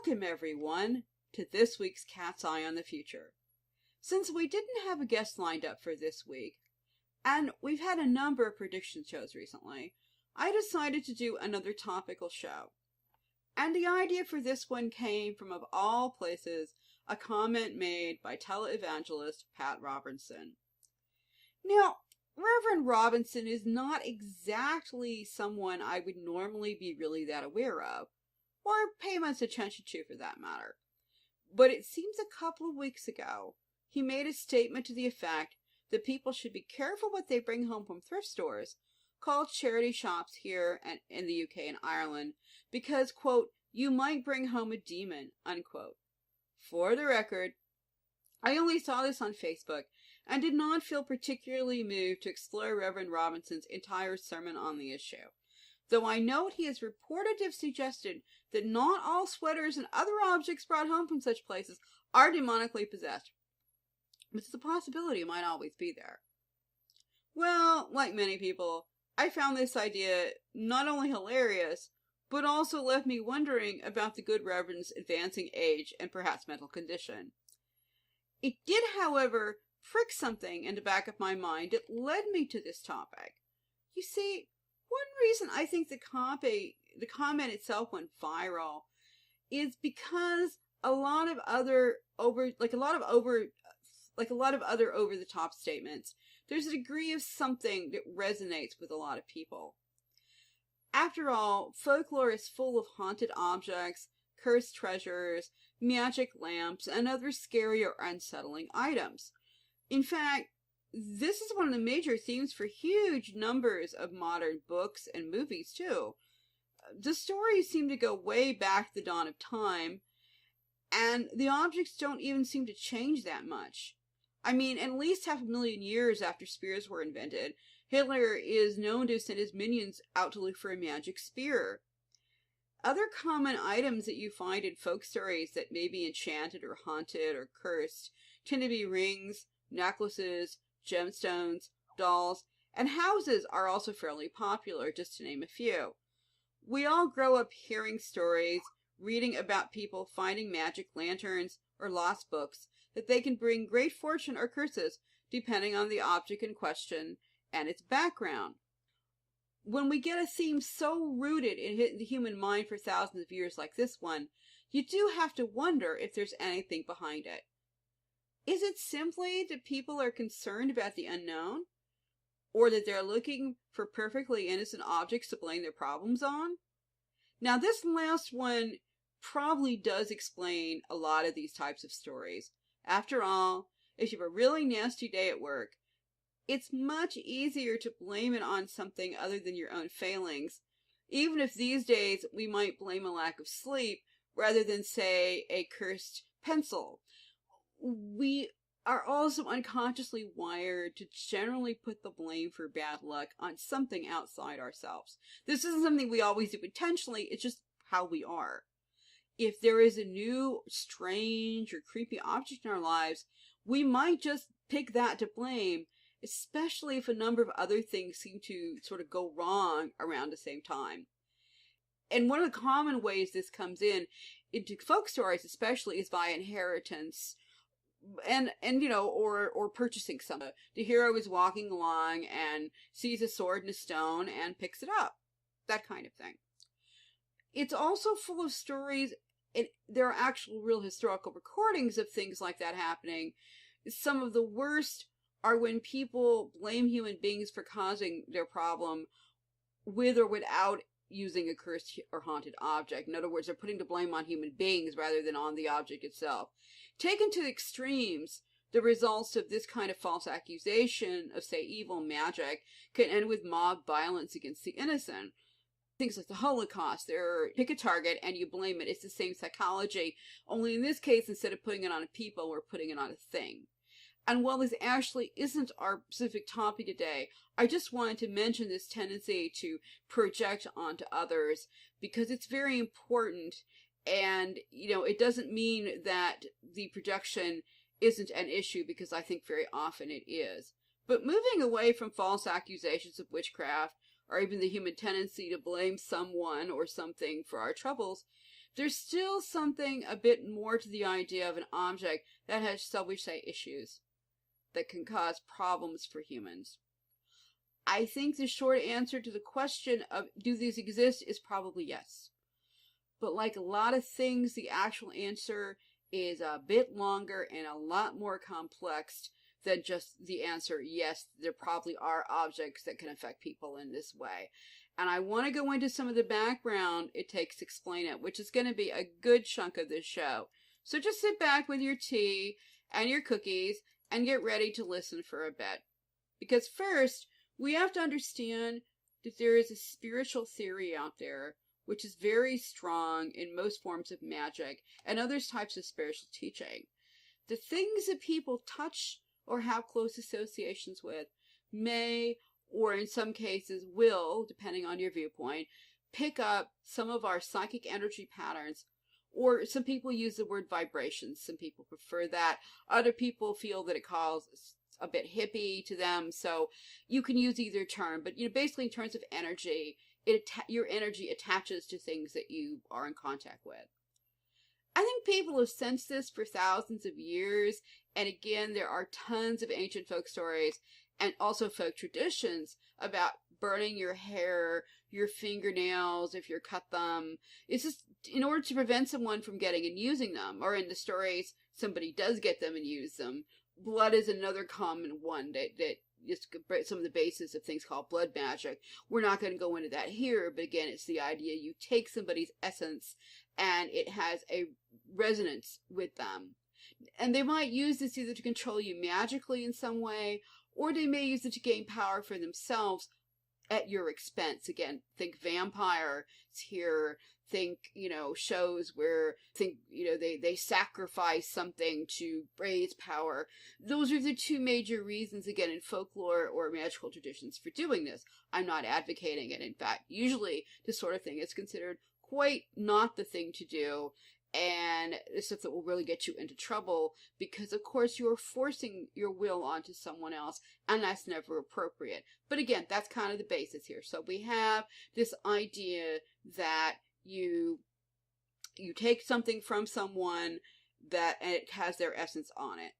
Welcome, everyone, to this week's Cat's Eye on the Future. Since we didn't have a guest lined up for this week, and we've had a number of prediction shows recently, I decided to do another topical show. And the idea for this one came from, of all places, a comment made by televangelist Pat Robertson. Now, Reverend Robinson is not exactly someone I would normally be really that aware of, or pay much attention to for that matter. But it seems a couple of weeks ago, he made a statement to the effect that people should be careful what they bring home from thrift stores, called charity shops here and in the UK and Ireland, because, quote, you might bring home a demon, unquote. For the record, I only saw this on Facebook and did not feel particularly moved to explore Reverend Robinson's entire sermon on the issue, though I note he has reported to have suggested that not all sweaters and other objects brought home from such places are demonically possessed. But the possibility might always be there. Well, like many people, I found this idea not only hilarious, but also left me wondering about the good Reverend's advancing age and perhaps mental condition. It did, however, prick something in the back of my mind that led me to this topic. You see, one reason I think the comment itself went viral is because a lot of other over the top statements, there's a degree of something that resonates with a lot of people. After all, folklore is full of haunted objects, cursed treasures, magic lamps, and other scary or unsettling items. In fact, this is one of the major themes for huge numbers of modern books and movies, too. The stories seem to go way back to the dawn of time, and the objects don't even seem to change that much. I mean, at least 500,000 years after spears were invented, Hitler is known to send his minions out to look for a magic spear. Other common items that you find in folk stories that may be enchanted or haunted or cursed tend to be rings, necklaces, gemstones, dolls, and houses are also fairly popular, just to name a few. We all grow up hearing stories, reading about people finding magic lanterns or lost books that they can bring great fortune or curses depending on the object in question and its background. When we get a theme so rooted in the human mind for thousands of years like this one, you do have to wonder if there's anything behind it. Is it simply that people are concerned about the unknown? Or that they're looking for perfectly innocent objects to blame their problems on? Now, this last one probably does explain a lot of these types of stories. After all, if you have a really nasty day at work, it's much easier to blame it on something other than your own failings, even if these days we might blame a lack of sleep rather than, say, a cursed pencil. We are also unconsciously wired to generally put the blame for bad luck on something outside ourselves. This isn't something we always do intentionally, it's just how we are. If there is a new, strange, or creepy object in our lives, we might just pick that to blame, especially if a number of other things seem to sort of go wrong around the same time. And one of the common ways this comes into folk stories especially is by inheritance. And or purchasing something. The hero is walking along and sees a sword and a stone and picks it up. That kind of thing. It's also full of stories, and there are actual real historical recordings of things like that happening. Some of the worst are when people blame human beings for causing their problem with or without using a cursed or haunted object. In other words, they're putting the blame on human beings rather than on the object itself. Taken to the extremes, the results of this kind of false accusation of, say, evil magic can end with mob violence against the innocent. Things like the Holocaust, pick a target and you blame it. It's the same psychology, only in this case, instead of putting it on a people, we're putting it on a thing. And while this actually isn't our specific topic today, I just wanted to mention this tendency to project onto others because it's very important. And, it doesn't mean that the projection isn't an issue, because I think very often it is. But moving away from false accusations of witchcraft, or even the human tendency to blame someone or something for our troubles, there's still something a bit more to the idea of an object that has, shall we say, issues that can cause problems for humans. I think the short answer to the question of do these exist is probably yes. But like a lot of things, the actual answer is a bit longer and a lot more complex than just the answer, yes, there probably are objects that can affect people in this way. And I want to go into some of the background it takes to explain it, which is going to be a good chunk of this show. So just sit back with your tea and your cookies and get ready to listen for a bit. Because first, we have to understand that there is a spiritual theory out there which is very strong in most forms of magic and other types of spiritual teaching. The things that people touch or have close associations with may, or in some cases will, depending on your viewpoint, pick up some of our psychic energy patterns. Or some people use the word vibrations. Some people prefer that. Other people feel that it calls a bit hippie to them. So you can use either term. But basically in terms of energy, your energy attaches to things that you are in contact with. I think people have sensed this for thousands of years. And again, there are tons of ancient folk stories and also folk traditions about burning your hair, your fingernails, if you cut them. It's just in order to prevent someone from getting and using them. Or in the stories, somebody does get them and use them. Blood is another common one that just some of the basis of things called blood magic. We're not going to go into that here, but again, it's the idea you take somebody's essence and it has a resonance with them. And they might use this either to control you magically in some way, or they may use it to gain power for themselves at your expense. Again, think vampires here, think, shows where they sacrifice something to raise power. Those are the two major reasons, again, in folklore or magical traditions for doing this. I'm not advocating it. In fact, usually this sort of thing is considered quite not the thing to do. And the stuff that will really get you into trouble because, of course, you're forcing your will onto someone else, and that's never appropriate. But again, that's kind of the basis here. So we have this idea that you take something from someone and it has their essence on it.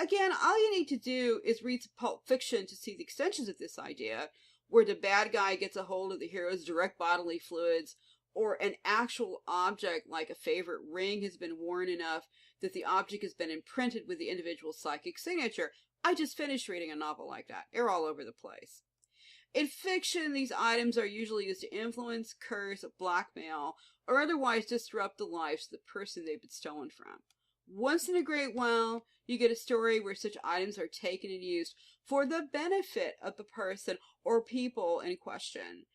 Again, all you need to do is read some Pulp Fiction to see the extensions of this idea, where the bad guy gets a hold of the hero's direct bodily fluids, or an actual object like a favorite ring has been worn enough that the object has been imprinted with the individual's psychic signature. I just finished reading a novel like that. They're all over the place. In fiction, these items are usually used to influence, curse, blackmail, or otherwise disrupt the lives of the person they've been stolen from. Once in a great while, you get a story where such items are taken and used for the benefit of the person or people in question.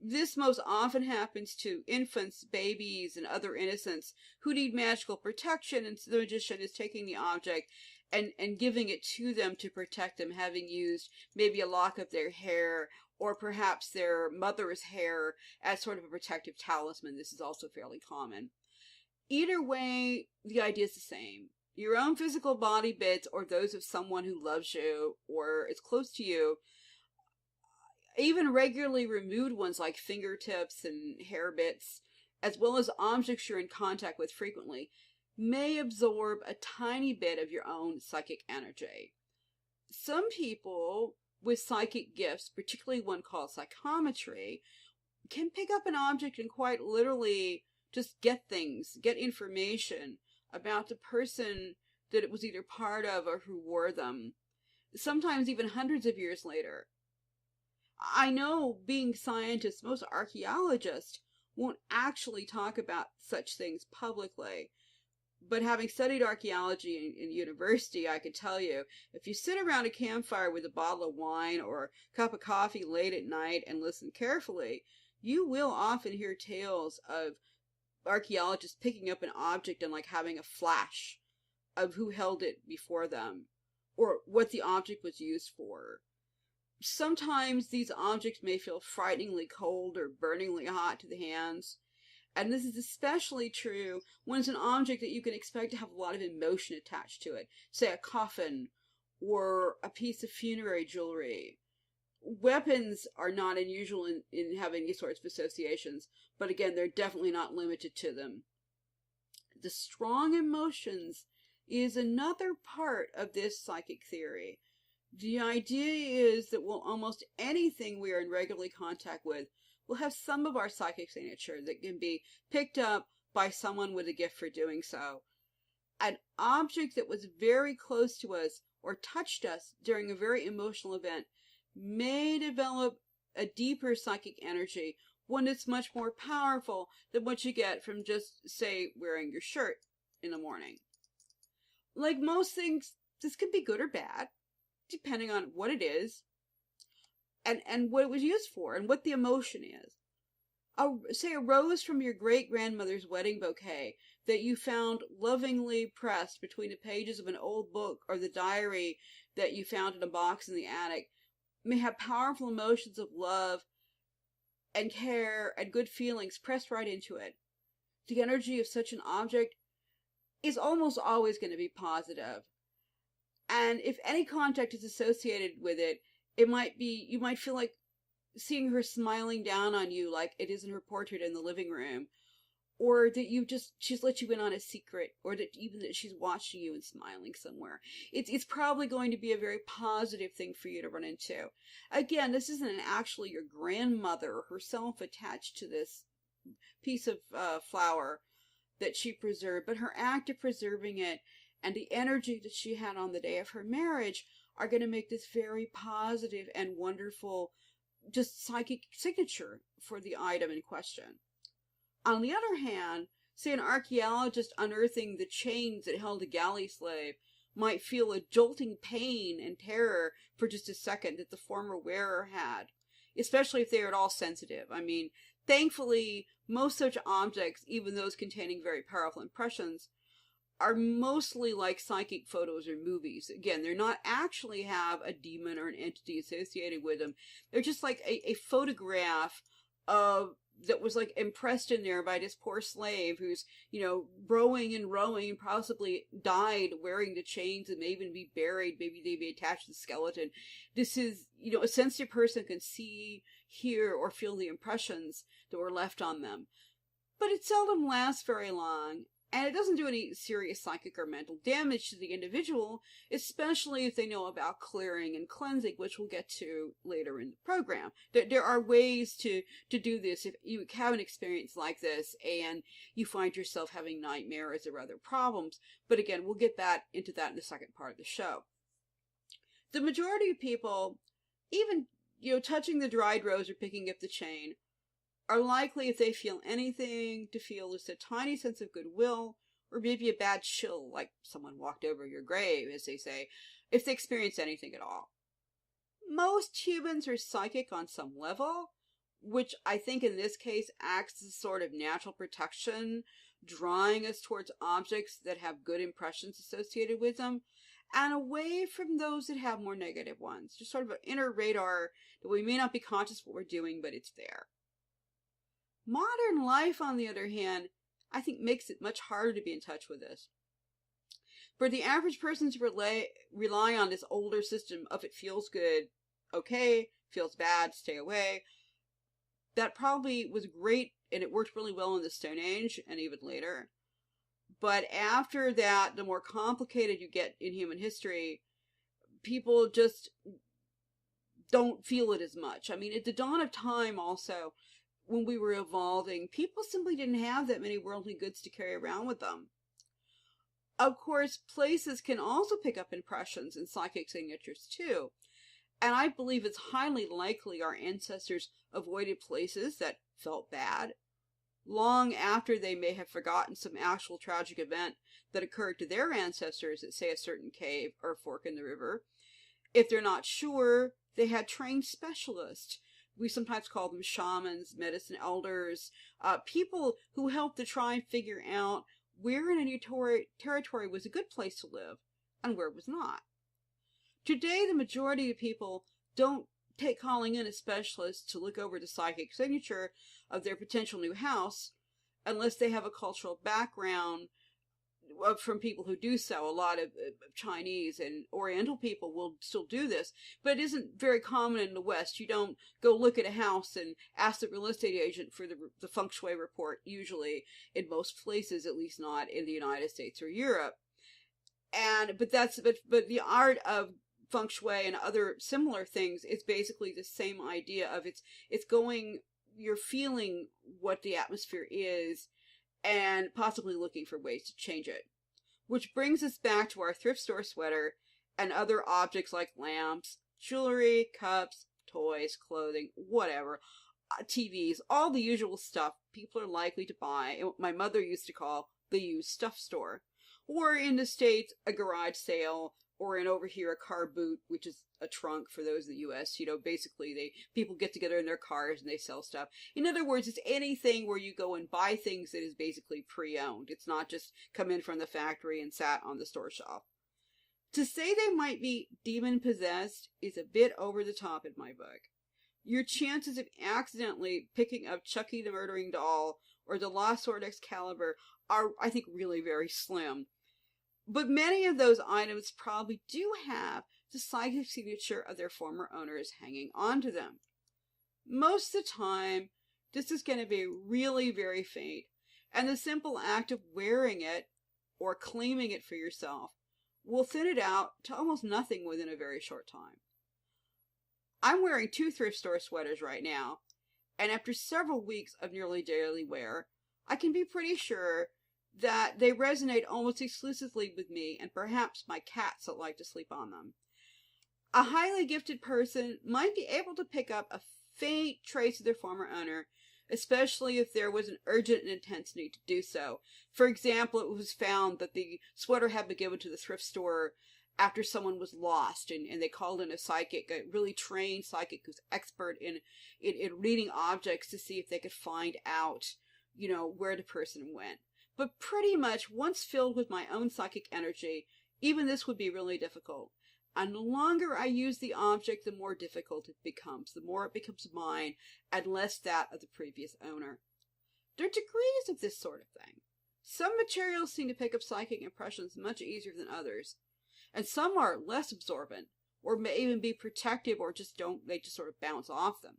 This most often happens to infants, babies, and other innocents who need magical protection, and the magician is taking the object and giving it to them to protect them, having used maybe a lock of their hair or perhaps their mother's hair as sort of a protective talisman. This is also fairly common. Either way, the idea is the same. Your own physical body bits or those of someone who loves you or is close to you, even regularly removed ones like fingertips and hair bits, as well as objects you're in contact with frequently, may absorb a tiny bit of your own psychic energy. Some people with psychic gifts, particularly one called psychometry, can pick up an object and quite literally just get information about the person that it was either part of or who wore them, sometimes even hundreds of years later. I know, being scientists, most archaeologists won't actually talk about such things publicly. But having studied archaeology in university, I can tell you, if you sit around a campfire with a bottle of wine or a cup of coffee late at night and listen carefully, you will often hear tales of archaeologists picking up an object and having a flash of who held it before them or what the object was used for. Sometimes these objects may feel frighteningly cold or burningly hot to the hands. And this is especially true when it's an object that you can expect to have a lot of emotion attached to it. Say a coffin, or a piece of funerary jewelry, Weapons are not unusual in having these sorts of associations, but again, they're definitely not limited to them. The strong emotions is another part of this psychic theory. The idea is that almost anything we are in regular contact with will have some of our psychic signature that can be picked up by someone with a gift for doing so. An object that was very close to us or touched us during a very emotional event may develop a deeper psychic energy, one that's much more powerful than what you get from just, say, wearing your shirt in the morning. Like most things, this can be good or bad, depending on what it is and what it was used for and what the emotion is. Say a rose from your great-grandmother's wedding bouquet that you found lovingly pressed between the pages of an old book or the diary that you found in a box in the attic may have powerful emotions of love and care and good feelings pressed right into it. The energy of such an object is almost always going to be positive. And if any contact is associated with it, you might feel like seeing her smiling down on you like it isn't her portrait in the living room, or that she's let you in on a secret, or that she's watching you and smiling somewhere. It's probably going to be a very positive thing for you to run into. Again, this isn't actually your grandmother herself attached to this piece of flower that she preserved, but her act of preserving it and the energy that she had on the day of her marriage are going to make this very positive and wonderful just psychic signature for the item in question. On the other hand, say an archaeologist unearthing the chains that held a galley slave might feel a jolting pain and terror for just a second that the former wearer had, especially if they are at all sensitive. I mean, thankfully, most such objects, even those containing very powerful impressions, are mostly like psychic photos or movies. Again, they're not actually have a demon or an entity associated with them. They're just like a photograph of that was like impressed in there by this poor slave who's, rowing and rowing and possibly died wearing the chains and may even be buried. Maybe they be attached to the skeleton. This is, a sensitive person can see, hear, or feel the impressions that were left on them. But it seldom lasts very long. And it doesn't do any serious psychic or mental damage to the individual, especially if they know about clearing and cleansing, which we'll get to later in the program. There are ways to do this if you have an experience like this and you find yourself having nightmares or other problems. But again, we'll get into that in the second part of the show. The majority of people, even touching the dried rose or picking up the chain, are likely, if they feel anything, to feel just a tiny sense of goodwill, or maybe a bad chill, like someone walked over your grave, as they say, if they experience anything at all. Most humans are psychic on some level, which I think in this case acts as a sort of natural protection, drawing us towards objects that have good impressions associated with them, and away from those that have more negative ones. Just sort of an inner radar that we may not be conscious of what we're doing, but it's there. Modern life, on the other hand, I think makes it much harder to be in touch with this. For the average person to rely on this older system of it feels good, okay, feels bad, stay away, that probably was great and it worked really well in the Stone Age and even later. But after that, the more complicated you get in human history, people just don't feel it as much. I mean, at the dawn of time also, when we were evolving, people simply didn't have that many worldly goods to carry around with them. Of course, places can also pick up impressions and psychic signatures too. And I believe it's highly likely our ancestors avoided places that felt bad long after they may have forgotten some actual tragic event that occurred to their ancestors at, say, a certain cave or fork in the river. If they're not sure, they had trained specialists. We sometimes call them shamans, medicine elders, people who help to try and figure out where in a new territory was a good place to live and where was not. Today, the majority of people don't take calling in a specialist to look over the psychic signature of their potential new house unless they have a cultural background from people who do so. A lot of Chinese and Oriental people will still do this, but it isn't very common in the West. You don't go look at a house and ask the real estate agent for the feng shui report, usually, in most places, at least not in the United States or Europe. But the art of feng shui and other similar things is basically the same idea of you're feeling what the atmosphere is and possibly looking for ways to change it. Which brings us back to our thrift store sweater and other objects like lamps, jewelry, cups, toys, clothing, whatever, TVs, all the usual stuff people are likely to buy in what my mother used to call the used stuff store. Or in the States, a garage sale, or in over here, a car boot, which is a trunk for those in the U.S. Basically people get together in their cars and they sell stuff. In other words, it's anything where you go and buy things that is basically pre-owned. It's not just come in from the factory and sat on the store shelf. To say they might be demon-possessed is a bit over the top in my book. Your chances of accidentally picking up Chucky the Murdering Doll or the Lost Sword Excalibur are, I think, really very slim. But many of those items probably do have the psychic signature of their former owners hanging onto them. Most of the time, this is going to be really very faint, and the simple act of wearing it or claiming it for yourself will thin it out to almost nothing within a very short time. I'm wearing 2 thrift store sweaters right now, and after several weeks of nearly daily wear, I can be pretty sure that they resonate almost exclusively with me and perhaps my cats that like to sleep on them. A highly gifted person might be able to pick up a faint trace of their former owner, especially if there was an urgent and intense need to do so. For example, it was found that the sweater had been given to the thrift store after someone was lost, and they called in a psychic, a really trained psychic who's expert in reading objects to see if they could find out, where the person went. But pretty much, once filled with my own psychic energy, even this would be really difficult. And the longer I use the object, the more difficult it becomes, the more it becomes mine, and less that of the previous owner. There are degrees of this sort of thing. Some materials seem to pick up psychic impressions much easier than others, and some are less absorbent, or may even be protective, or they just sort of bounce off them.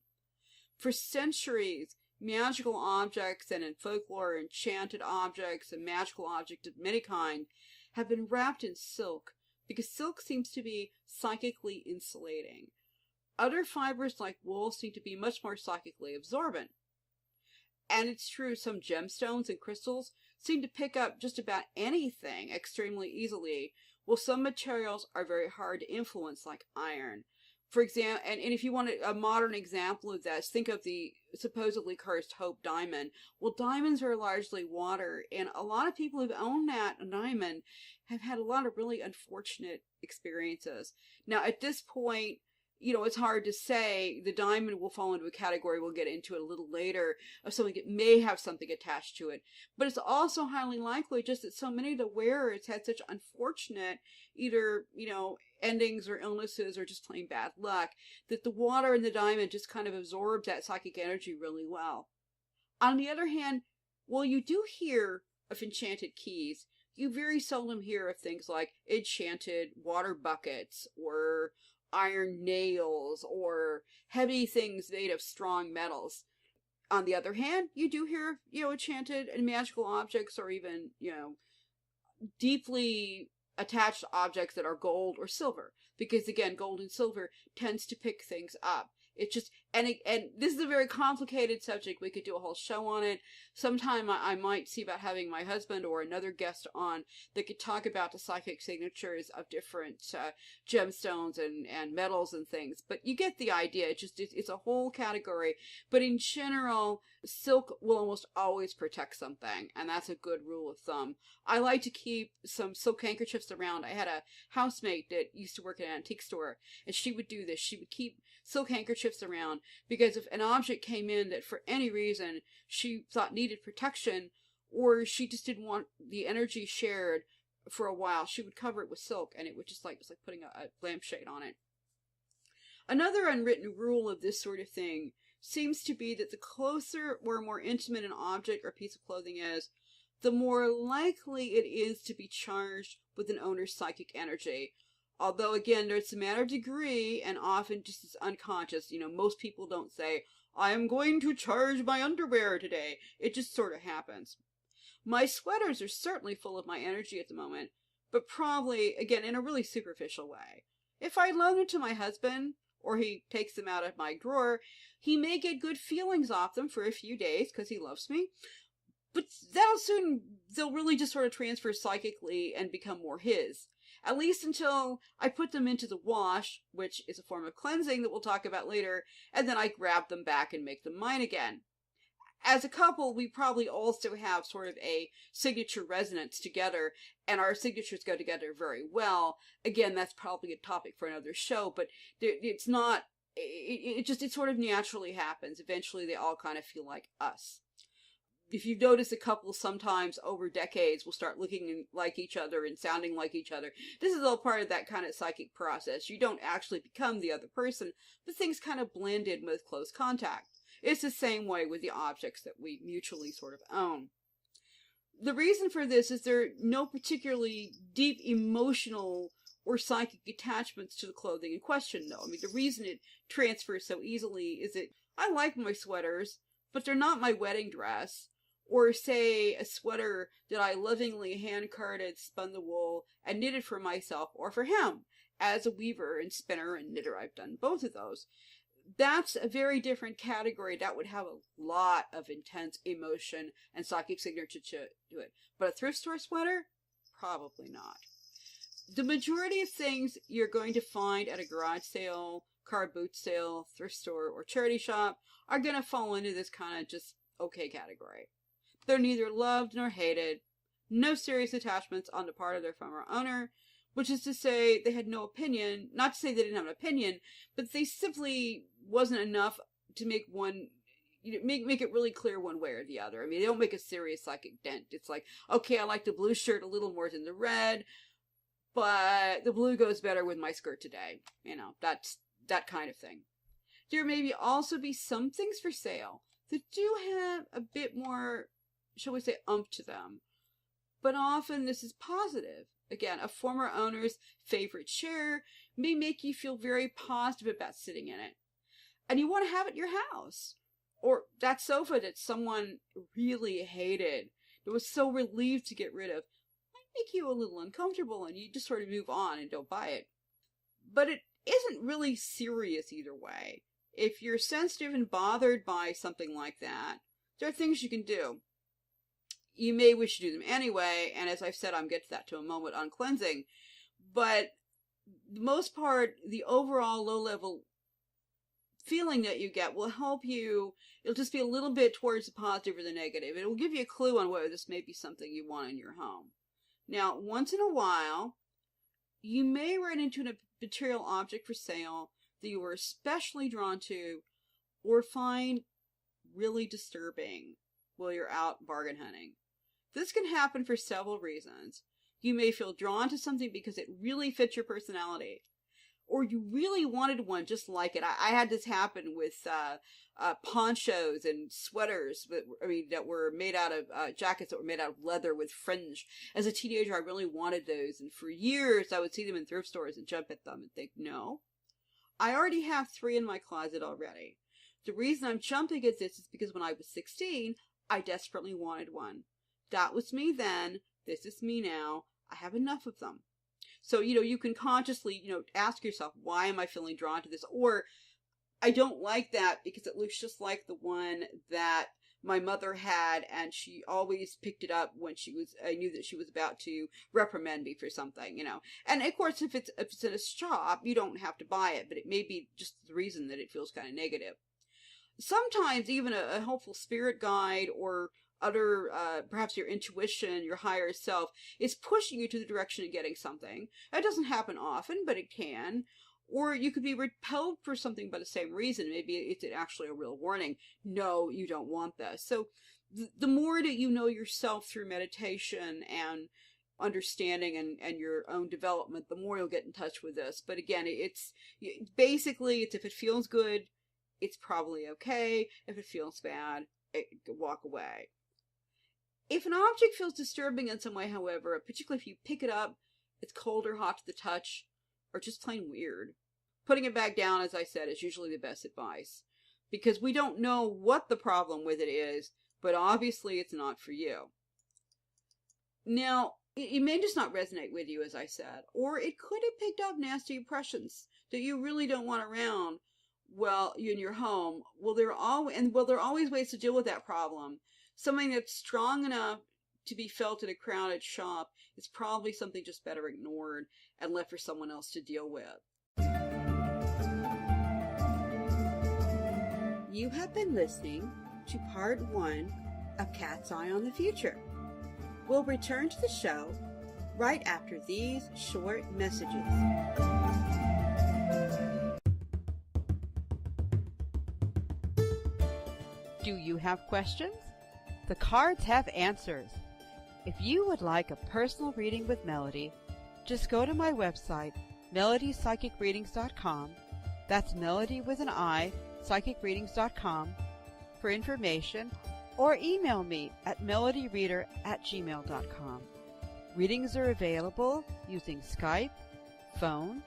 For centuries, magical objects, and in folklore, enchanted objects and magical objects of many kinds have been wrapped in silk, because silk seems to be psychically insulating. Other fibers like wool seem to be much more psychically absorbent. And it's true, some gemstones and crystals seem to pick up just about anything extremely easily, while some materials are very hard to influence, like iron. For example, and if you want a modern example of this, think of the supposedly cursed Hope diamond. Well, diamonds are largely water, and a lot of people who've owned that diamond have had a lot of really unfortunate experiences. Now, at this point, it's hard to say. The diamond will fall into a category we'll get into it a little later of something that may have something attached to it. But it's also highly likely just that so many of the wearers had such unfortunate either, endings or illnesses or just plain bad luck that the water in the diamond just kind of absorbed that psychic energy really well. On the other hand, while you do hear of enchanted keys, you very seldom hear of things like enchanted water buckets or iron nails or heavy things made of strong metals. On the other hand, you do hear, enchanted and magical objects, or even, deeply attached objects that are gold or silver, because again, gold and silver tends to pick things up. It's just, and this is a very complicated subject. We could do a whole show on it. Sometime I might see about having my husband or another guest on that could talk about the psychic signatures of different gemstones and metals and things. But you get the idea. It's a whole category. But in general, silk will almost always protect something, and that's a good rule of thumb. I like to keep some silk handkerchiefs around. I had a housemate that used to work at an antique store, and she would do this. She would keep silk handkerchiefs around, because if an object came in that for any reason she thought needed protection, or she just didn't want the energy shared for a while, she would cover it with silk, and it would just it's like putting a lampshade on it. Another unwritten rule of this sort of thing seems to be that the closer or more intimate an object or piece of clothing is, the more likely it is to be charged with an owner's psychic energy. Although, again, there's a matter of degree, and often just as unconscious. Most people don't say, I am going to charge my underwear today. It just sort of happens. My sweaters are certainly full of my energy at the moment, but probably, again, in a really superficial way. If I loan them to my husband, or he takes them out of my drawer, he may get good feelings off them for a few days because he loves me, but they'll really just sort of transfer psychically and become more his. At least until I put them into the wash, which is a form of cleansing that we'll talk about later, and then I grab them back and make them mine again. As a couple, we probably also have sort of a signature resonance together, and our signatures go together very well. Again, that's probably a topic for another show, but it's not, it sort of naturally happens. Eventually, they all kind of feel like us. If you've noticed, a couple sometimes over decades will start looking like each other and sounding like each other. This is all part of that kind of psychic process. You don't actually become the other person, but things kind of blend in with close contact. It's the same way with the objects that we mutually sort of own. The reason for this is there are no particularly deep emotional or psychic attachments to the clothing in question, though. I mean, the reason it transfers so easily is that I like my sweaters, but they're not my wedding dress. Or say a sweater that I lovingly hand-carded, spun the wool, and knitted for myself or for him. As a weaver and spinner and knitter, I've done both of those. That's a very different category. That would have a lot of intense emotion and psychic signature to it. But a thrift store sweater? Probably not. The majority of things you're going to find at a garage sale, car boot sale, thrift store, or charity shop are going to fall into this kind of just okay category. They're neither loved nor hated, no serious attachments on the part of their former owner, which is to say they had no opinion, not to say they didn't have an opinion, but they simply wasn't enough to make one, make it really clear one way or the other. I mean, they don't make a serious psychic dent. It's like, okay, I like the blue shirt a little more than the red, but the blue goes better with my skirt today. That's that kind of thing. There may also be some things for sale that do have a bit more, shall we say, oomph to them. But often this is positive. Again, a former owner's favorite chair may make you feel very positive about sitting in it. And you want to have it in your house. Or that sofa that someone really hated, that was so relieved to get rid of, might make you a little uncomfortable and you just sort of move on and don't buy it. But it isn't really serious either way. If you're sensitive and bothered by something like that, there are things you can do. You may wish to do them anyway, and as I've said, I'll get to that to a moment on cleansing. But the most part, the overall low-level feeling that you get will help you. It'll just be a little bit towards the positive or the negative. It will give you a clue on whether this may be something you want in your home. Now, once in a while, you may run into a material object for sale that you were especially drawn to or find really disturbing while you're out bargain hunting. This can happen for several reasons. You may feel drawn to something because it really fits your personality, or you really wanted one just like it. I had this happen with ponchos and sweaters that were made out of jackets that were made out of leather with fringe. As a teenager, I really wanted those, and for years I would see them in thrift stores and jump at them and think, no, I already have 3 in my closet already. The reason I'm jumping at this is because when I was 16, I desperately wanted one. That was me then. This is me now. I have enough of them. So, you can consciously, ask yourself, why am I feeling drawn to this? Or, I don't like that because it looks just like the one that my mother had, and she always picked it up when I knew that she was about to reprimand me for something, And of course, if it's in a shop, you don't have to buy it, but it may be just the reason that it feels kind of negative. Sometimes even a helpful spirit guide or other, perhaps your intuition, your higher self, is pushing you to the direction of getting something. That doesn't happen often, but it can. Or you could be repelled for something by the same reason. Maybe it's actually a real warning. No, you don't want this. So the more that you know yourself through meditation and understanding and your own development, the more you'll get in touch with this. But again, it's if it feels good, it's probably okay. If it feels bad, walk away. If an object feels disturbing in some way, however, particularly if you pick it up, it's cold or hot to the touch, or just plain weird, putting it back down, as I said, is usually the best advice. Because we don't know what the problem with it is, but obviously it's not for you. Now, it may just not resonate with you, as I said, or it could have picked up nasty impressions that you really don't want around in your home. There are always ways to deal with that problem. Something that's strong enough to be felt in a crowded shop is probably something just better ignored and left for someone else to deal with. You have been listening to part 1 of Cat's Eye on the Future. We'll return to the show right after these short messages. Do you have questions? The cards have answers. If you would like a personal reading with Melody, just go to my website, melodipsychicreadings.com. That's Melody with an I, psychicreadings.com, for information, or email me at melodyreader@gmail.com. Readings are available using Skype, phone,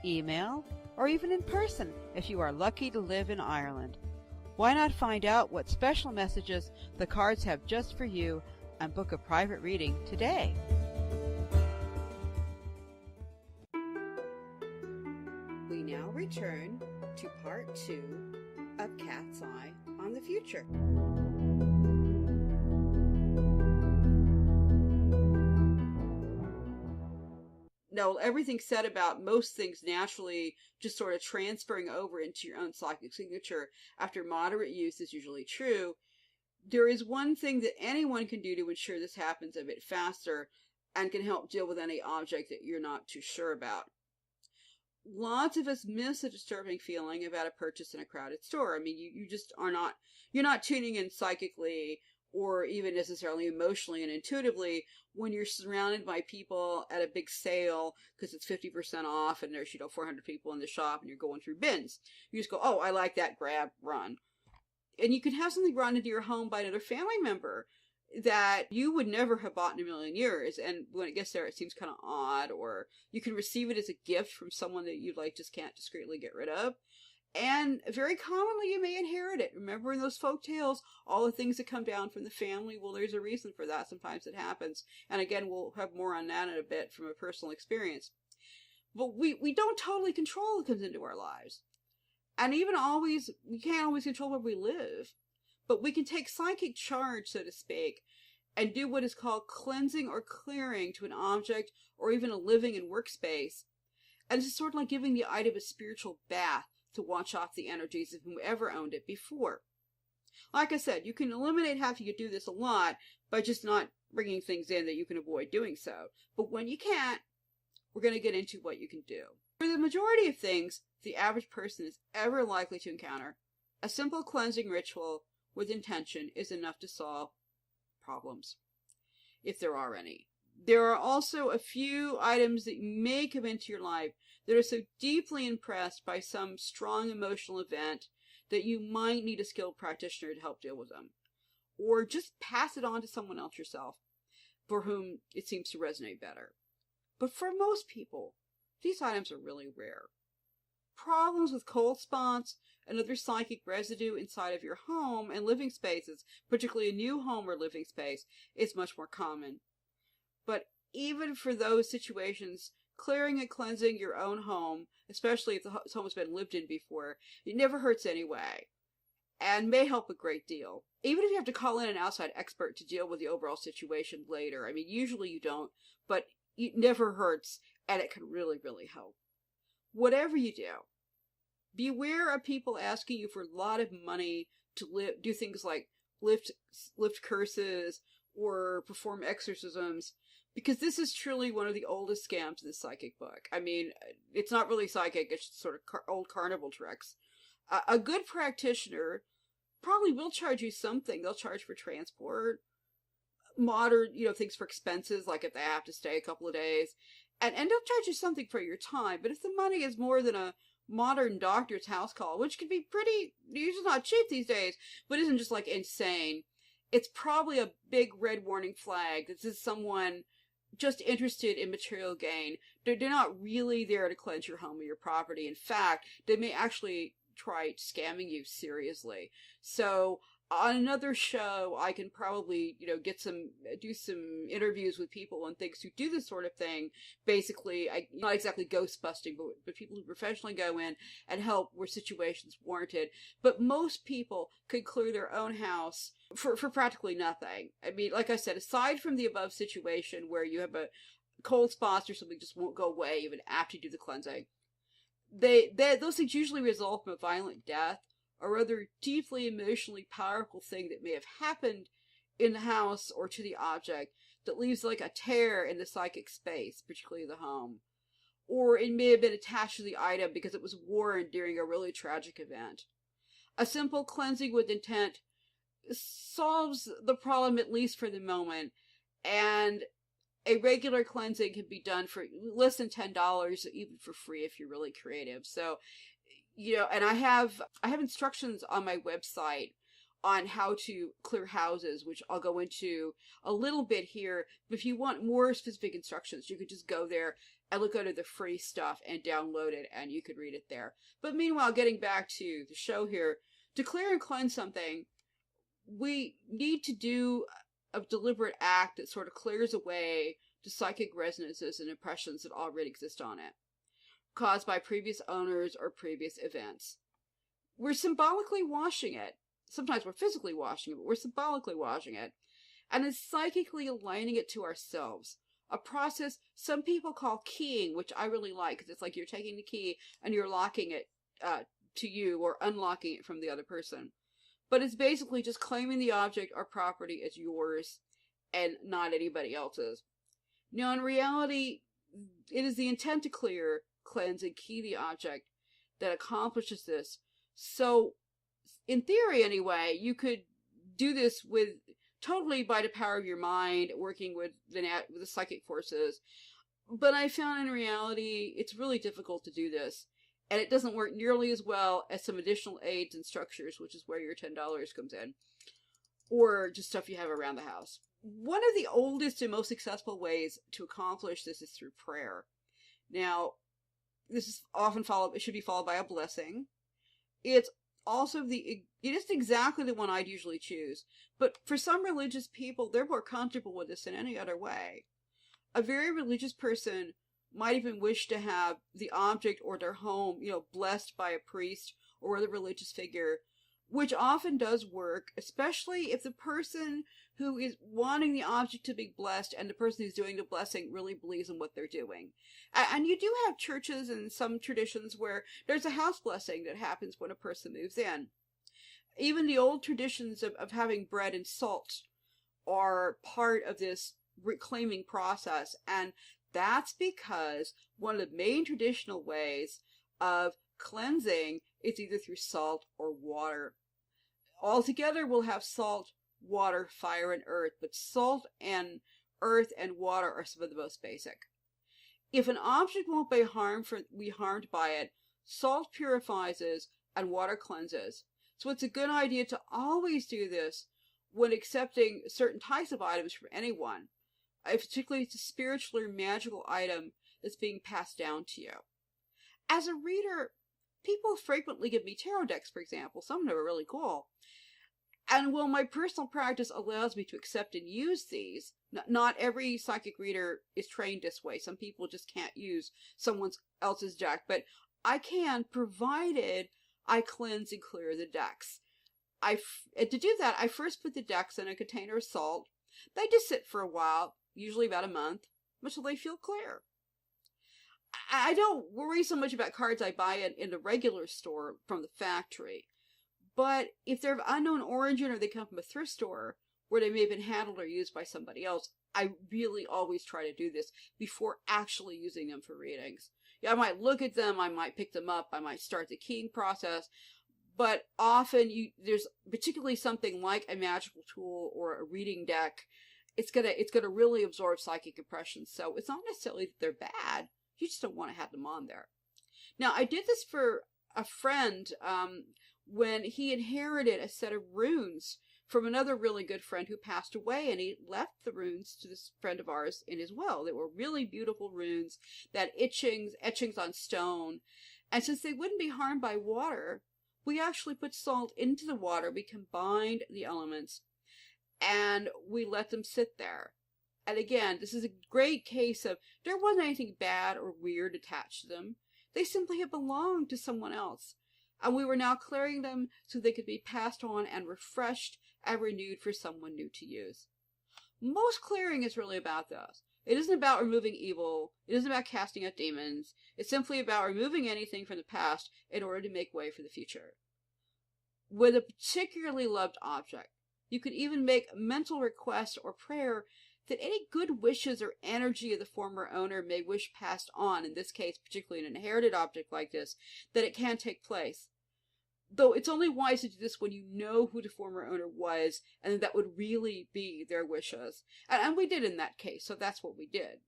email, or even in person if you are lucky to live in Ireland. Why not find out what special messages the cards have just for you and book a private reading today? We now return to part 2 of Cat's Eye on the Future. Now, everything said about most things naturally just sort of transferring over into your own psychic signature after moderate use is usually true. There is one thing that anyone can do to ensure this happens a bit faster and can help deal with any object that you're not too sure about. Lots of us miss a disturbing feeling about a purchase in a crowded store. I mean, you just you're not tuning in psychically or even necessarily emotionally and intuitively when you're surrounded by people at a big sale because it's 50% off and there's 400 people in the shop and you're going through bins. You just go, oh, I like that, grab, run. And you can have something brought into your home by another family member that you would never have bought in a million years, and when it gets there it seems kind of odd, or you can receive it as a gift from someone that you just can't discreetly get rid of. And very commonly you may inherit it. Remember in those folk tales, all the things that come down from the family, well, there's a reason for that. Sometimes it happens. And again, we'll have more on that in a bit from a personal experience. But we don't totally control what comes into our lives. And we can't always control where we live. But we can take psychic charge, so to speak, and do what is called cleansing or clearing to an object or even a living and workspace. And it's sort of like giving the item a spiritual bath to wash off the energies of whoever owned it before. Like I said, you can eliminate having to do this a lot by just not bringing things in that you can avoid doing so. But when you can't, we're going to get into what you can do. For the majority of things the average person is ever likely to encounter, a simple cleansing ritual with intention is enough to solve problems, if there are any. There are also a few items that may come into your life that are so deeply impressed by some strong emotional event that you might need a skilled practitioner to help deal with them. Or just pass it on to someone else yourself, for whom it seems to resonate better. But for most people, these items are really rare. Problems with cold spots and other psychic residue inside of your home and living spaces, particularly a new home or living space, is much more common. But even for those situations, clearing and cleansing your own home, especially if the home has been lived in before, it never hurts anyway, and may help a great deal. Even if you have to call in an outside expert to deal with the overall situation later. I mean, usually you don't, but it never hurts, and it can really, really help. Whatever you do, beware of people asking you for a lot of money to do things like lift curses or perform exorcisms, because this is truly one of the oldest scams in the psychic book. I mean, it's not really psychic, it's just sort of old carnival tricks. A good practitioner probably will charge you something. They'll charge for transport, modern, things for expenses, like if they have to stay a couple of days, and they'll charge you something for your time. But if the money is more than a modern doctor's house call, which can be pretty, usually not cheap these days, but isn't just like insane, it's probably a big red warning flag. This is someone just interested in material gain. They're not really there to cleanse your home or your property. In fact, they may actually try scamming you seriously. So on another show, I can probably, do some interviews with people and things who do this sort of thing. Basically, not exactly ghost busting, but people who professionally go in and help where situations warranted. But most people could clear their own house for practically nothing. I mean, like I said, aside from the above situation where you have a cold spots or something just won't go away even after you do the cleansing, those things usually result from a violent death or other deeply emotionally powerful thing that may have happened in the house or to the object that leaves like a tear in the psychic space, particularly the home. Or it may have been attached to the item because it was worn during a really tragic event. A simple cleansing with intent solves the problem, at least for the moment, and a regular cleansing can be done for less than $10, even for free if you're really creative. So, and I have instructions on my website on how to clear houses, which I'll go into a little bit here. But if you want more specific instructions, you could just go there and look under the free stuff and download it, and you could read it there. But meanwhile, getting back to the show here, to clear and cleanse something, we need to do a deliberate act that sort of clears away the psychic resonances and impressions that already exist on it, caused by previous owners or previous events. We're symbolically washing it. Sometimes we're physically washing it, but we're symbolically washing it. And it's psychically aligning it to ourselves. A process some people call keying, which I really like, because it's like you're taking the key and you're locking it to you or unlocking it from the other person. But it's basically just claiming the object or property as yours and not anybody else's. Now, in reality, it is the intent to clear, cleanse, and key the object that accomplishes this. So, in theory anyway, you could do this with totally by the power of your mind, working with the psychic forces. But I found in reality, it's really difficult to do this. And it doesn't work nearly as well as some additional aids and structures, which is where your $10 comes in. Or just stuff you have around the house. One of the oldest and most successful ways to accomplish this is through prayer. Now, this is often it should be followed by a blessing. It's also it isn't exactly the one I'd usually choose, but for some religious people, they're more comfortable with this than any other way. A very religious person might even wish to have the object or their home, blessed by a priest or other religious figure, which often does work, especially if the person who is wanting the object to be blessed and the person who's doing the blessing really believes in what they're doing. And you do have churches and some traditions where there's a house blessing that happens when a person moves in. Even the old traditions of having bread and salt are part of this reclaiming process, and that's because one of the main traditional ways of cleansing is either through salt or water. Altogether, we'll have salt, water, fire, and earth, but salt and earth and water are some of the most basic. If an object won't be harmed by it, salt purifies and water cleanses. So it's a good idea to always do this when accepting certain types of items from anyone, particularly it's a spiritual or magical item that's being passed down to you. As a reader, people frequently give me tarot decks, for example. Some of them are really cool. And while my personal practice allows me to accept and use these, not every psychic reader is trained this way. Some people just can't use someone else's deck, but I can, provided I cleanse and clear the decks. To do that, I first put the decks in a container of salt. They just sit for a while, usually about a month, until they feel clear. I don't worry so much about cards I buy in the regular store from the factory. But if they're of unknown origin or they come from a thrift store where they may have been handled or used by somebody else, I really always try to do this before actually using them for readings. Yeah, I might look at them, I might pick them up, I might start the keying process, but often there's particularly something like a magical tool or a reading deck. It's gonna really absorb psychic impressions. So it's not necessarily that they're bad. You just don't want to have them on there. Now, I did this for a friend when he inherited a set of runes from another really good friend who passed away, and he left the runes to this friend of ours in his will. They were really beautiful runes that etchings on stone. And since they wouldn't be harmed by water, we actually put salt into the water. We combined the elements and we let them sit there. And again, this is a great case of there wasn't anything bad or weird attached to them. They simply had belonged to someone else. And we were now clearing them so they could be passed on and refreshed and renewed for someone new to use. Most clearing is really about this. It isn't about removing evil. It isn't about casting out demons. It's simply about removing anything from the past in order to make way for the future. With a particularly loved object, you could even make a mental request or prayer that any good wishes or energy of the former owner may wish passed on, in this case, particularly an inherited object like this, that it can take place. Though it's only wise to do this when you know who the former owner was, and that would really be their wishes. And we did in that case, so that's what we did.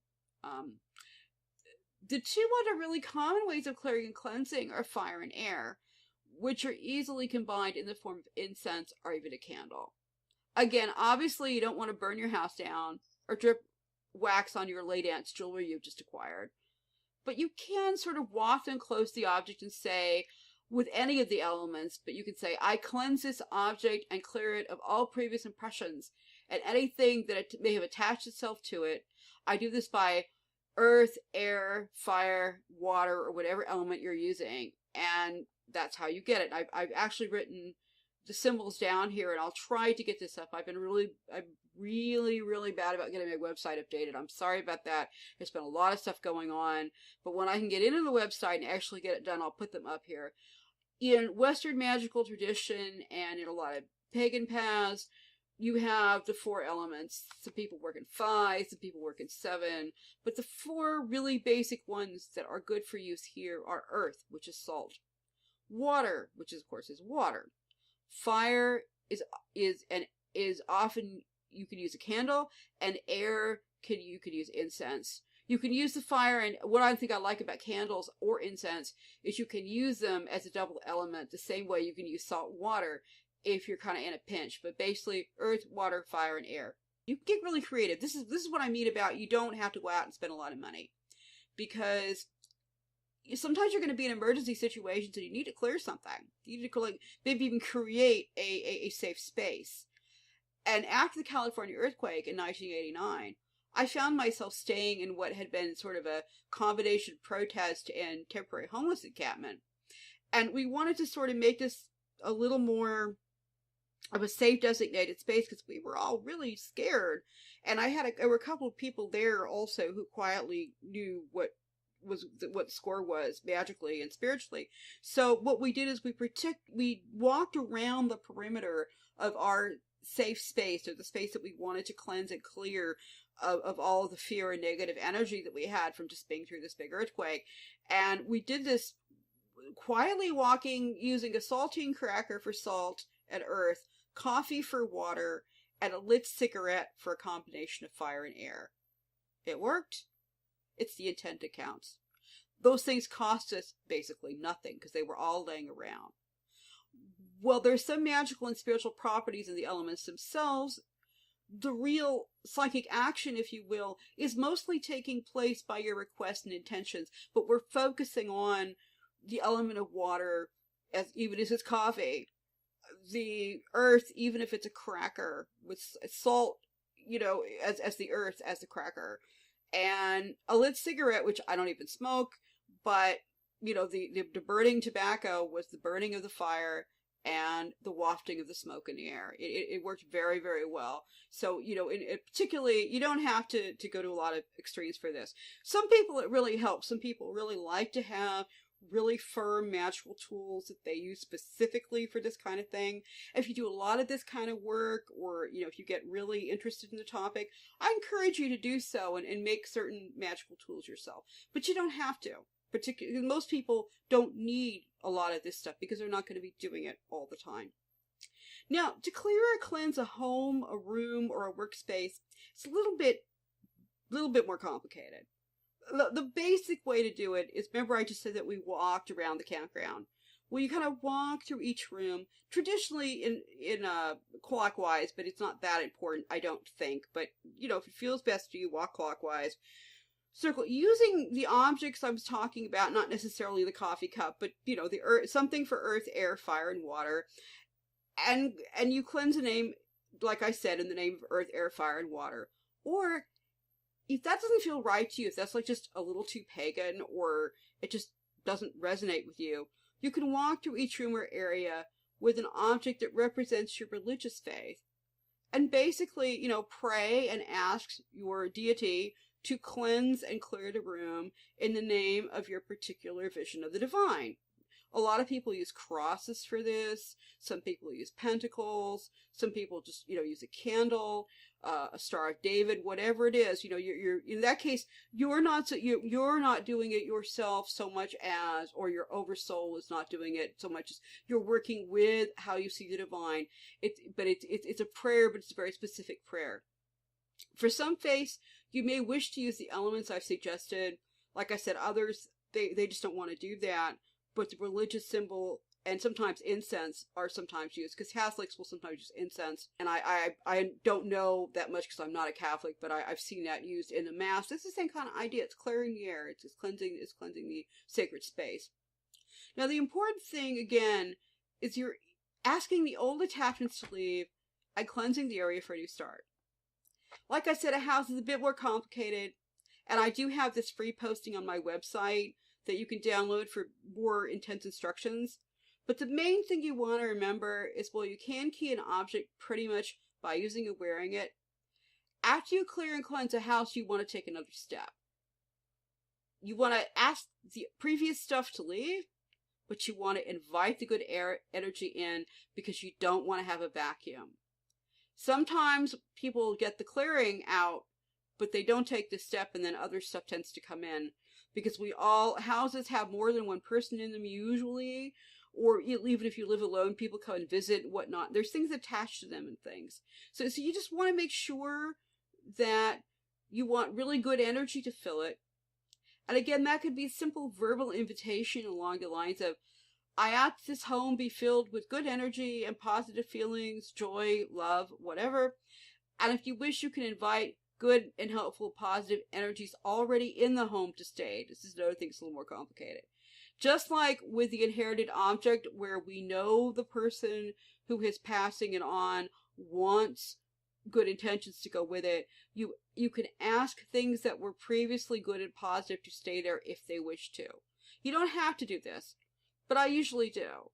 The two other really common ways of clearing and cleansing are fire and air, which are easily combined in the form of incense or even a candle. Again, obviously you don't want to burn your house down or drip wax on your late aunt's jewelry you've just acquired. But you can sort of waft and close the object and say, with any of the elements, but you can say, I cleanse this object and clear it of all previous impressions and anything that it may have attached itself to it. I do this by earth, air, fire, water, or whatever element you're using. And that's how you get it. I've actually written the symbols down here, and I'll try to get this up. I'm really bad about getting my website updated. I'm sorry about that. There's been a lot of stuff going on, but when I can get into the website and actually get it done, I'll put them up here. In Western magical tradition and in a lot of pagan paths, you have the four elements. Some people work in 5, some people work in 7, but the 4 really basic ones that are good for use here are earth, which is salt, water, which is, of course, is water. Fire is often you can use a candle, and air you could use incense. You can use the fire, and what I think I like about candles or incense is you can use them as a double element the same way you can use salt and water if you're kind of in a pinch. But basically, earth, water, fire, and air. You can get really creative. This is what I mean about you don't have to go out and spend a lot of money, because sometimes you're going to be in emergency situations and you need to clear something. You need to maybe even create a safe space. And after the California earthquake in 1989, I found myself staying in what had been sort of a combination of protest and temporary homeless encampment. And we wanted to sort of make this a little more of a safe designated space because we were all really scared. And there were a couple of people there also who quietly knew what the score was magically and spiritually. So what we did is we walked around the perimeter of our safe space, or the space that we wanted to cleanse and clear of all the fear and negative energy that we had from just being through this big earthquake. And we did this quietly walking, using a saltine cracker for salt and earth, coffee for water, and a lit cigarette for a combination of fire and air. It worked. It's the intent that counts. Those things cost us basically nothing because they were all laying around. Well, there's some magical and spiritual properties in the elements themselves. The real psychic action, if you will, is mostly taking place by your requests and intentions, but we're focusing on the element of water, even as it's coffee, the earth, even if it's a cracker, with salt, as the earth, as the cracker, and a lit cigarette, which I don't even smoke, but, the burning tobacco was the burning of the fire and the wafting of the smoke in the air. It worked very, very well. So, particularly, you don't have to go to a lot of extremes for this. Some people it really helps. Some people really like to have really firm magical tools that they use specifically for this kind of thing. If you do a lot of this kind of work, or, if you get really interested in the topic, I encourage you to do so and make certain magical tools yourself. But you don't have to. Particularly, most people don't need a lot of this stuff because they're not going to be doing it all the time. Now, to clear or cleanse a home, a room, or a workspace, it's a little bit more complicated. The basic way to do it is, remember I just said that we walked around the campground. Well, you kind of walk through each room, traditionally in clockwise, but it's not that important, I don't think. But, you know, if it feels best to you, walk clockwise. Circle, using the objects I was talking about, not necessarily the coffee cup, but, you know, the earth, something for earth, air, fire, and water. And you cleanse the name, like I said, in the name of earth, air, fire, and water. Or if that doesn't feel right to you, if that's like just a little too pagan, or it just doesn't resonate with you, you can walk through each room or area with an object that represents your religious faith. And basically, you know, pray and ask your deity to cleanse and clear the room in the name of your particular vision of the divine. A lot of people use crosses for this. Some people use pentacles. Some people just, you know, use a candle, a Star of David, whatever it is. You know, you're in that case, you're not doing it yourself so much as, or your oversoul is not doing it so much as you're working with how you see the divine. It's a prayer, but it's a very specific prayer. For some faiths, you may wish to use the elements I've suggested. Like I said, others, they just don't want to do that. But the religious symbol and sometimes incense are sometimes used, because Catholics will sometimes use incense. And I don't know that much because I'm not a Catholic, but I've seen that used in the Mass. It's the same kind of idea. It's clearing the air. It's cleansing the sacred space. Now, the important thing, again, is you're asking the old attachments to leave and cleansing the area for a new start. Like I said, a house is a bit more complicated, and I do have this free posting on my website that you can download for more intense instructions. But the main thing you want to remember is, well, you can key an object pretty much by using and wearing it. After you clear and cleanse a house, you want to take another step. You want to ask the previous stuff to leave, but you want to invite the good air energy in, because you don't want to have a vacuum. Sometimes people get the clearing out, but they don't take the step, and then other stuff tends to come in. Because houses have more than one person in them usually, or even if you live alone, people come and visit and whatnot. There's things attached to them and things. So you just want to make sure that you want really good energy to fill it. And again, that could be a simple verbal invitation along the lines of, I ask this home be filled with good energy and positive feelings, joy, love, whatever. And if you wish, you can invite good and helpful positive energies already in the home to stay. This is another thing that's a little more complicated. Just like with the inherited object, where we know the person who is passing it on wants good intentions to go with it, you can ask things that were previously good and positive to stay there if they wish to. You don't have to do this, but I usually do.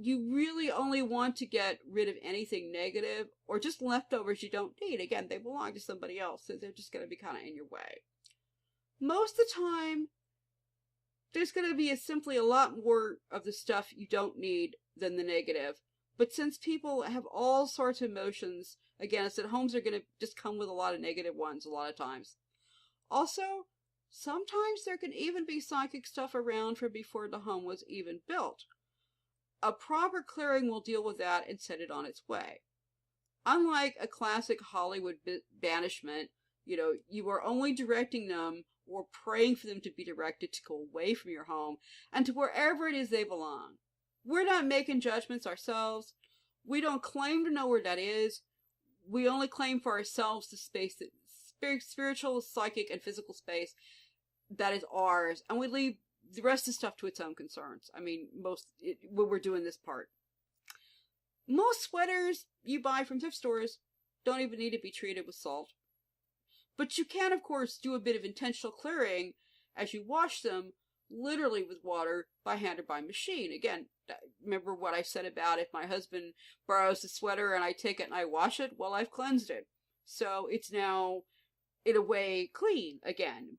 You really only want to get rid of anything negative or just leftovers you don't need. Again, they belong to somebody else, so they're just going to be kind of in your way. Most of the time, there's going to be simply a lot more of the stuff you don't need than the negative. But since people have all sorts of emotions, again, I said homes are going to just come with a lot of negative ones a lot of times. Also, sometimes there can even be psychic stuff around from before the home was even built. A proper clearing will deal with that and set it on its way. Unlike a classic Hollywood banishment, you are only directing them or praying for them to be directed to go away from your home and to wherever it is they belong. We're not making judgments ourselves. We don't claim to know where that is. We only claim for ourselves the space, that spiritual, psychic, and physical space that is ours, and we leave the rest of the stuff to its own concerns. I mean, when we're doing this part. Most sweaters you buy from thrift stores don't even need to be treated with salt. But you can, of course, do a bit of intentional clearing as you wash them, literally with water, by hand or by machine. Again, remember what I said about if my husband borrows the sweater and I take it and I wash it? Well, I've cleansed it. So it's now, in a way, clean again.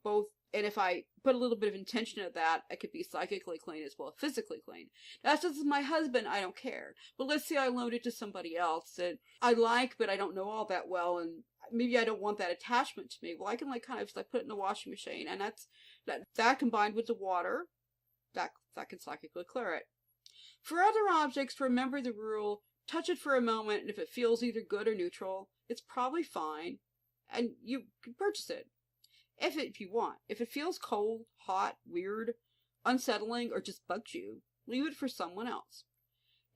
And if I put a little bit of intention at that, it could be psychically clean as well as physically clean. Now, since it's my husband, I don't care. But let's say I loaned it to somebody else that I like, but I don't know all that well, and maybe I don't want that attachment to me. Well, I can kind of put it in the washing machine, and that combined with the water, that can psychically clear it. For other objects, remember the rule: touch it for a moment, and if it feels either good or neutral, it's probably fine, and you can purchase it. If you want. If it feels cold, hot, weird, unsettling, or just bugs you, leave it for someone else.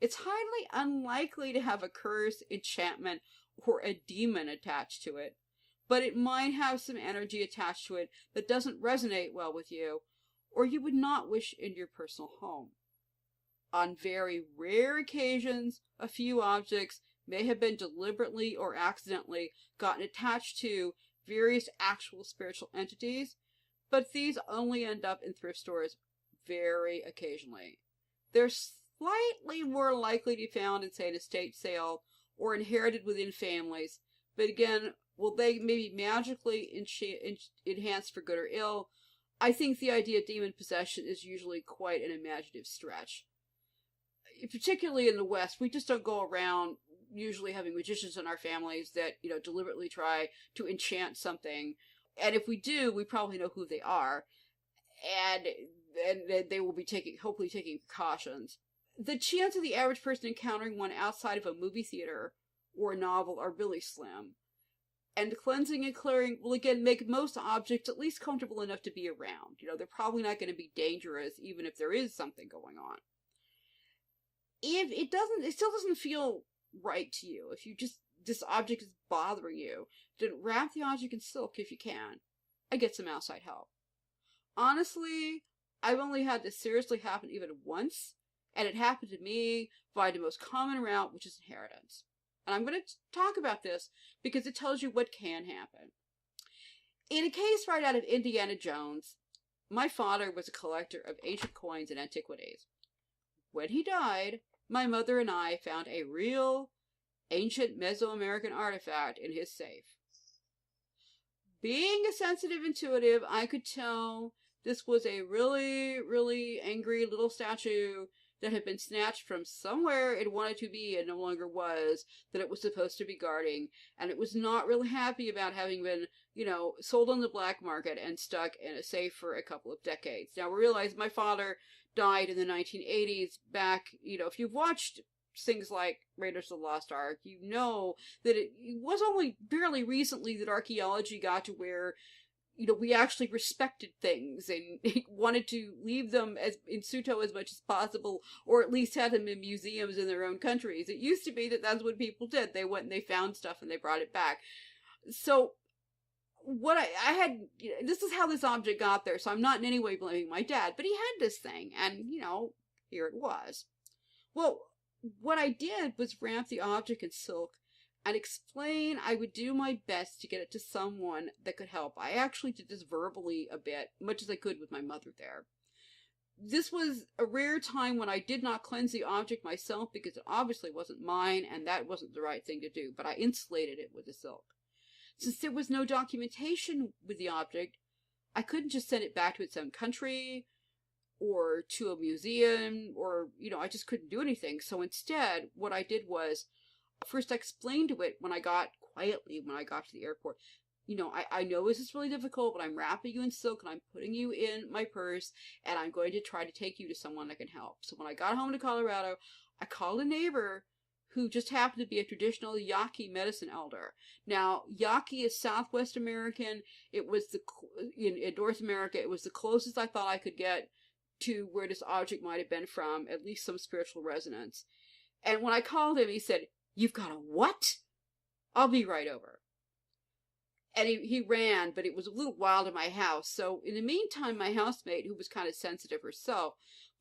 It's highly unlikely to have a curse, enchantment, or a demon attached to it, but it might have some energy attached to it that doesn't resonate well with you, or you would not wish in your personal home. On very rare occasions, a few objects may have been deliberately or accidentally gotten attached to various actual spiritual entities, but these only end up in thrift stores very occasionally. They're slightly more likely to be found in, say, an estate sale or inherited within families, but again, will they maybe magically enhanced for good or ill? I think the idea of demon possession is usually quite an imaginative stretch. Particularly in the West, we just don't go around usually having magicians in our families that, deliberately try to enchant something. And if we do, we probably know who they are. And they will be hopefully taking precautions. The chance of the average person encountering one outside of a movie theater or a novel are really slim. And cleansing and clearing will again make most objects at least comfortable enough to be around. They're probably not going to be dangerous even if there is something going on. If it still doesn't feel right to you, if this object is bothering you, then wrap the object in silk if you can, and get some outside help. Honestly, I've only had this seriously happen even once, and it happened to me by the most common route, which is inheritance. And I'm going to talk about this because it tells you what can happen. In a case right out of Indiana Jones, my father was a collector of ancient coins and antiquities. When he died, my mother and I found a real ancient Mesoamerican artifact in his safe. Being a sensitive intuitive, I could tell this was a really, really angry little statue that had been snatched from somewhere it wanted to be and no longer was, that it was supposed to be guarding, and it was not really happy about having been, sold on the black market and stuck in a safe for a couple of decades. Now, realize my father died in the 1980s back, if you've watched things like Raiders of the Lost Ark, you know that it was only barely recently that archaeology got to where, we actually respected things and wanted to leave them as in Suto as much as possible, or at least had them in museums in their own countries. It used to be that that's what people did. They went and they found stuff and they brought it back. So what I had, this is how this object got there, so I'm not in any way blaming my dad, but he had this thing, and, here it was. Well, what I did was wrap the object in silk and explain I would do my best to get it to someone that could help. I actually did this verbally a bit, much as I could with my mother there. This was a rare time when I did not cleanse the object myself because it obviously wasn't mine, and that wasn't the right thing to do, but I insulated it with the silk. Since there was no documentation with the object, I couldn't just send it back to its own country or to a museum or, I just couldn't do anything. So instead, what I did was, first I explained to it when I got to the airport, I know this is really difficult, but I'm wrapping you in silk and I'm putting you in my purse and I'm going to try to take you to someone that can help. So when I got home to Colorado, I called a neighbor who just happened to be a traditional Yaqui medicine elder. Now, Yaqui is Southwest American. It was in North America, it was the closest I thought I could get to where this object might have been from, at least some spiritual resonance. And when I called him, he said, "You've got a what? I'll be right over." And he ran, but it was a little wild in my house. So in the meantime, my housemate, who was kind of sensitive herself,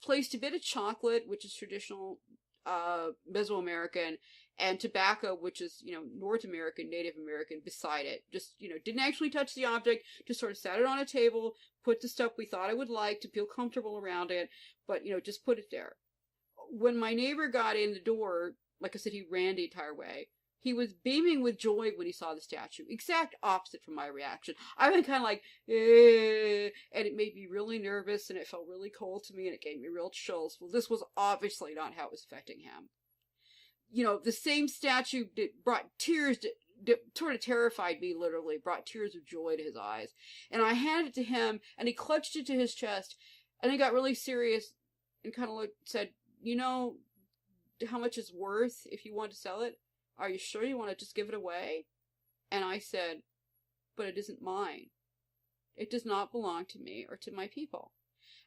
placed a bit of chocolate, which is traditional Mesoamerican, and tobacco, which is, North American, Native American, beside it. Just, didn't actually touch the object, just sort of sat it on a table, put the stuff we thought I would like to feel comfortable around it, but, just put it there. When my neighbor got in the door, like I said, he ran the entire way. He was beaming with joy when he saw the statue. Exact opposite from my reaction. I went kind of like, eh, and it made me really nervous, and it felt really cold to me, and it gave me real chills. Well, this was obviously not how it was affecting him. The same statue brought tears, sort of terrified me, literally, brought tears of joy to his eyes. And I handed it to him, and he clutched it to his chest, and he got really serious, and kind of said, how much it's worth if you want to sell it? Are you sure you want to just give it away? And I said, but it isn't mine. It does not belong to me or to my people.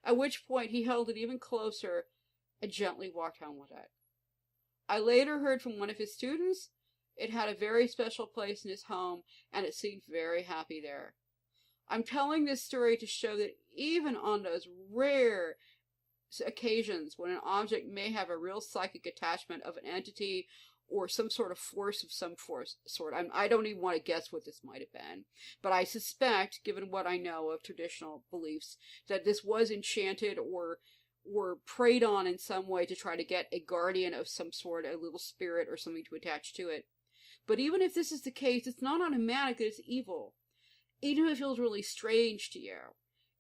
At which point he held it even closer and gently walked home with it. I later heard from one of his students it had a very special place in his home, and it seemed very happy there. I'm telling this story to show that even on those rare occasions when an object may have a real psychic attachment of an entity or some sort of force of some sort. I don't even want to guess what this might have been, but I suspect, given what I know of traditional beliefs, that this was enchanted or preyed on in some way to try to get a guardian of some sort, a little spirit or something to attach to it. But even if this is the case, it's not automatic that it's evil. Even if it feels really strange to you,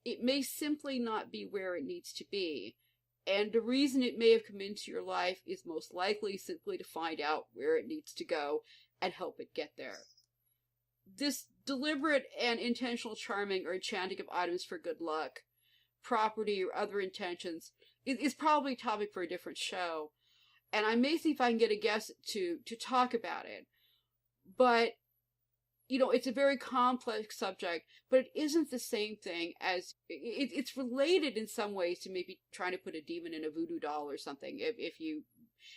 it may simply not be where it needs to be. And the reason it may have come into your life is most likely simply to find out where it needs to go and help it get there. This deliberate and intentional charming or enchanting of items for good luck, property, or other intentions is probably a topic for a different show. And I may see if I can get a guest to talk about it. But, you know, it's a very complex subject, but it isn't the same thing as, it's related in some ways to maybe trying to put a demon in a voodoo doll or something, if you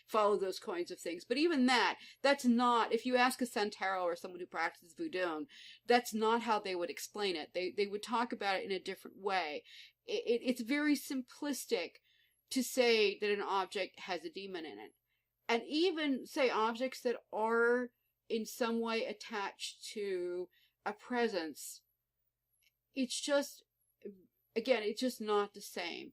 follow those kinds of things. But even that's not, if you ask a Santero or someone who practices voodoo, that's not how they would explain it. They would talk about it in a different way. It's very simplistic to say that an object has a demon in it. And even, say, objects that are in some way attached to a presence, it's just, again, it's just not the same.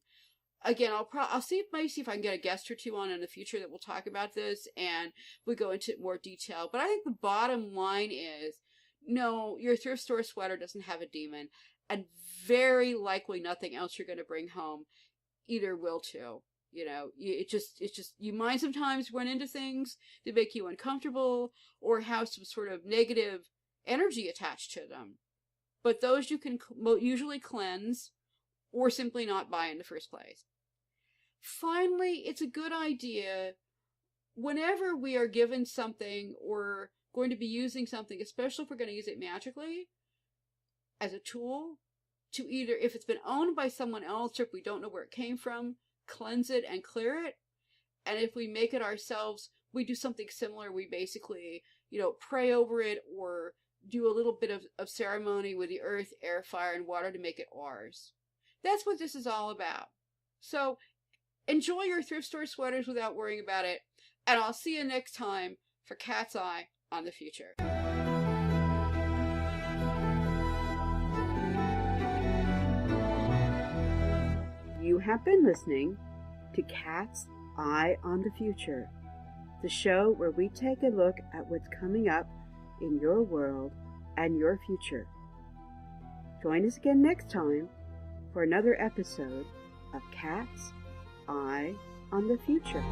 Again, I'll see if I can get a guest or two on in the future that will talk about this, and we'll go into more detail. But I think the bottom line is, no, your thrift store sweater doesn't have a demon, and very likely nothing else you're going to bring home either will too. You know, it's just, you might sometimes run into things that make you uncomfortable or have some sort of negative energy attached to them. But those you can usually cleanse or simply not buy in the first place. Finally, it's a good idea whenever we are given something or going to be using something, especially if we're going to use it magically as a tool, to either, if it's been owned by someone else or if we don't know where it came from, cleanse it and clear it. And if we make it ourselves, we do something similar. We basically, you know, pray over it or do a little bit of ceremony with the earth, air, fire, and water to make it ours. That's what this is all about. So enjoy your thrift store sweaters without worrying about it. And I'll see you next time for Cat's Eye on the Future. You have been listening to Cat's Eye on the Future, the show where we take a look at what's coming up in your world and your future. Join us again next time for another episode of Cat's Eye on the Future.